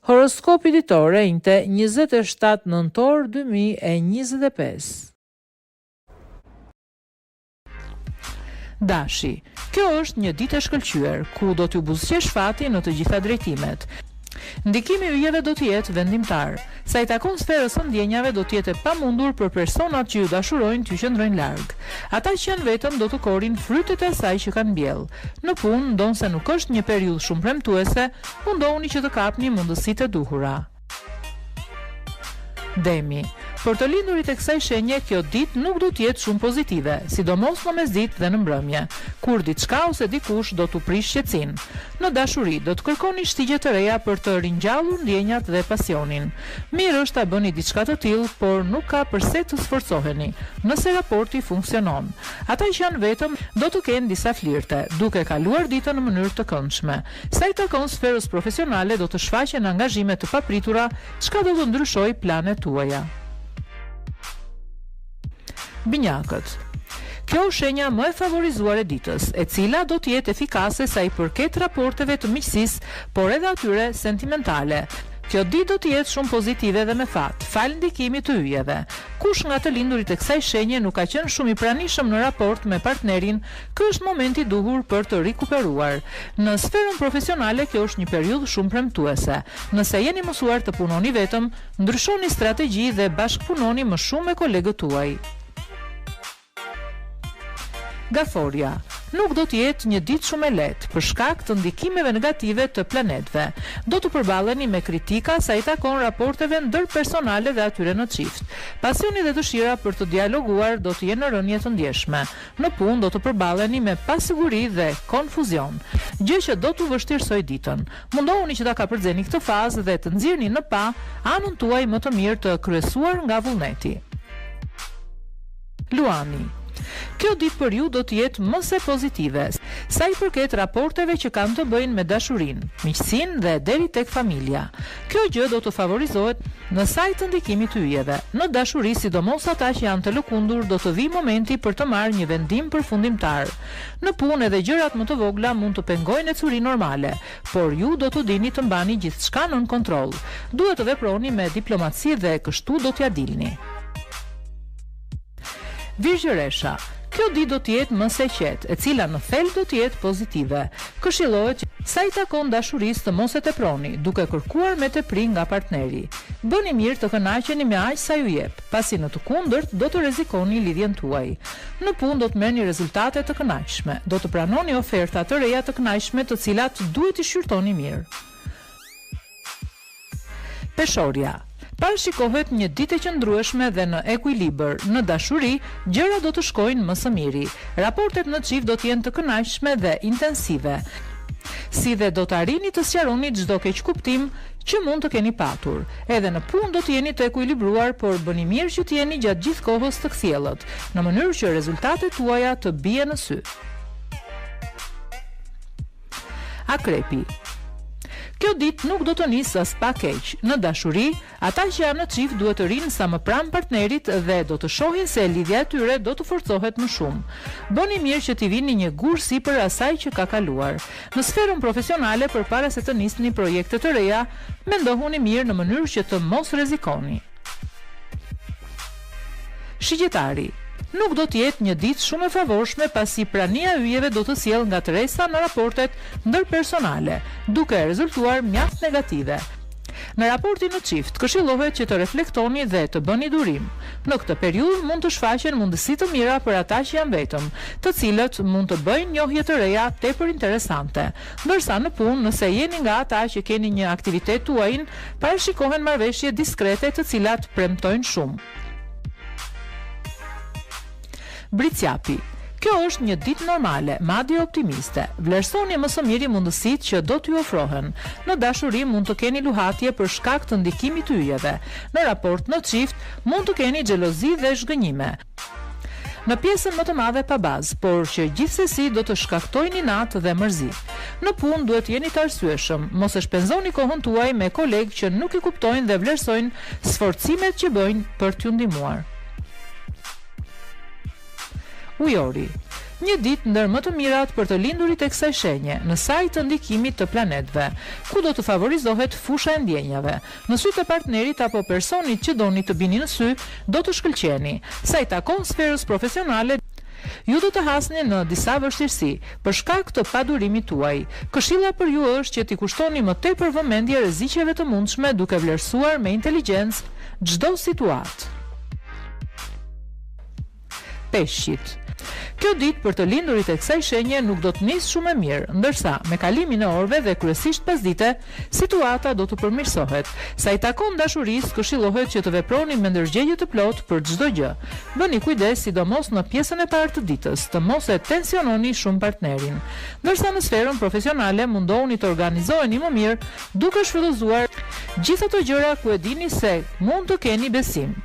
Horoskopi ditor enjte 27 nëntor 2025. Dashi, kjo është një ditë e shkëlqyer, ku do t'ju buzëqesh fati në të gjitha drejtimet. Ndikimi i yjeve do të jetë vendimtar. Sa i takon sferës së ndjenjave do të jetë e pamundur për personat që ju dashurojnë t'ju qëndrojnë larg. Ata që janë vetëm do të korrin frytet e asaj që kanë mbjell. Në punë, ndonse nuk është një periudhë shumë premtuese, mundohuni që të kapni mundësitë e duhura. Demi. Për të lindurit e kësaj shenje, kjo ditë nuk do të jetë shumë pozitive, sidomos në mesditë dhe në mbrëmje, kur diçka ose dikush do t'u prish qetësinë. Në dashuri, do të kërkoni shtigje të reja për të ringjallur ndjenjat dhe pasionin. Mirë është ta bëni diçka të tillë, por nuk ka përse të sforcoheni, nëse raporti funksionon. Ata që janë vetëm do të kenë disa flirte, duke kaluar ditën në mënyrë të këndshme. Sa i takon sferës profesionale, do të shfaqen angazhime të papritura, çka do të ndryshojë planet tuaja. Binjakët. Kjo është shenja më e favorizuar e ditës, e cila do të jetë efikase sa i përket raporteve të miqësisë, por edhe atyre sentimentale. Kjo ditë do të jetë shumë pozitive dhe me fat, fal ndikimit të yjeve. Kush nga të lindurit e kësaj shenje nuk ka qenë shumë i pranishëm në raport me partnerin, ky është momenti i duhur për të rikuperuar. Në sferën profesionale kjo është një periudhë shumë premtuese. Nëse jeni mësuar të punoni vetëm, ndryshoni strategji dhe bashkëpunoni më shumë me kolegët tuaj. Gaforia. Nuk do të jetë një ditë shumë e lehtë për shkak të ndikimeve negative të planetëve. Do të përballeni me kritika sa i takon raporteve ndërpersonale dhe atyre në çift. Pasioni dhe dëshira për të dialoguar do të jenë në rënje të ndjeshme. Në punë do të përballeni me pasiguri dhe konfuzion, gjë që do t'u vështirësoj ditën. Mundohuni që ta kapërceni këtë fazë dhe të nxirrni në pa anën tuaj më të mirë të kryesuar nga vullneti. Luani. Kjo ditë për ju do të jetë më se pozitive, sa i përket raporteve që kanë të bëjnë me dashurinë, miqësinë dhe deri tek familja. Kjo gjë do të favorizohet në sajt të ndikimit të yjeve. Në dashuri, sidomos ata që janë të lëkundur, do të vijë momenti për të marrë një vendim përfundimtar. Në punë edhe gjërat më të vogla mund të pengojnë ecurinë normale, por ju do të dini të mbani gjithçka nën kontroll. Duhet të veproni me diplomaci dhe kështu do t'ja dilni. Virgjëresha. Kjo ditë do të jetë më së qetë, e cila në thelb do të jetë pozitive. Këshillohet që sa i takon dashurisë të mos e teproni, duke kërkuar me tepri nga partneri. Bëni mirë të kënaqeni me aq sa ju jep, pasi në të kundërt do të rrezikoni lidhjen tuaj. Në punë do të merrni rezultate të kënaqshme, do të pranoni oferta të reja të kënaqshme të cilat duhet i shqyrtoni mirë. Peshorja. Parashikohet një ditë e qëndrueshme dhe në ekuilibër. Në dashuri, gjërat do të shkojnë më së miri. Raportet në çift do të jenë të kënaqshme dhe intensive. Si dhe do të arrini të sqaroni çdo keqkuptim që mund të keni patur. Edhe në punë do të jeni të ekuilibruar, por bëni mirë që të jeni gjatë gjithë kohës të kthjellët, në mënyrë që rezultatet tuaja të bien në sy. Akrepi. Kjo ditë nuk do të nisë as pak keq. Në dashuri, ata që janë në çift duhet të rinë sa më pranë partnerit dhe do të shohin se lidhja e tyre do të forcohet më shumë. Bëni mirë që t'i vini një gur sipër asaj që ka kaluar. Në sferën profesionale, përpara se të nisni projekte të reja, mendohuni mirë në mënyrë që të mos rrezikoni. Shigjetari. Nuk do të jetë një ditë shumë e favorshme pasi prania e yjeve do të sjellë ngatresa në raportet ndërpersonale, duke rezultuar mjaft negative. Në raportin në çift, këshillohet që të reflektoni dhe të bëni durim. Në këtë periudhë mund të shfaqen mundësi të mira për ata që janë vetëm, të cilët mund të bëjnë njohje të reja tepër interesante. Ndërsa në punë, nëse jeni nga ata që keni një aktivitet tuajin, parashikohen marrëveshje diskrete të cilat premtojnë shumë. Bricjapi. Kjo është një ditë normale, madje optimiste. Vlerësoni më së miri mundësitë që do t'ju ofrohen. Në dashuri mund të keni luhatje për shkak të ndikimit të yjeve. Në raport në çift mund të keni xhelozi dhe zhgënjime. Në pjesën më të madhe pa bazë, por që gjithsesi do të shkaktojnë inat dhe mërzi. Në punë duhet jeni të arsyeshëm, mos e shpenzoni kohën tuaj me kolegë që nuk i kuptojnë dhe vlerësojnë sforcimet që bëjnë për t'ju ndihmuar. Ujori. Një ditë ndër më të mirat për të lindurit e kësaj shenje, në sajt të ndikimit të planetëve, ku do të favorizohet fusha e ndjenjave. Në sy të partnerit apo personit që doni të bini në sy, do të shkëlqeni. Sa i takon sferës profesionale, ju do të hasni në disa vështirësi për shkak të padurimit tuaj. Këshilla për ju është që t'i kushtoni më tepër vëmendje rreziqeve të mundshme duke vlerësuar me inteligjencë çdo situatë. Peshqit. Kjo ditë për të lindurit e kësaj shenje nuk do të nisë shumë e mirë, ndërsa me kalimin e orëve dhe kryesisht pasdite, situata do të përmirësohet. Sa i takon dashurisë, këshillohet që të veproni me ndërgjegjje të plotë për çdo gjë. Bëni kujdes sidomos në pjesën e parë të ditës, të mos e tensiononi shumë partnerin. Ndërsa në sferën profesionale mundohuni të organizoheni më mirë, duke shfrytëzuar gjithë ato gjëra ku e dini se mund të keni besim.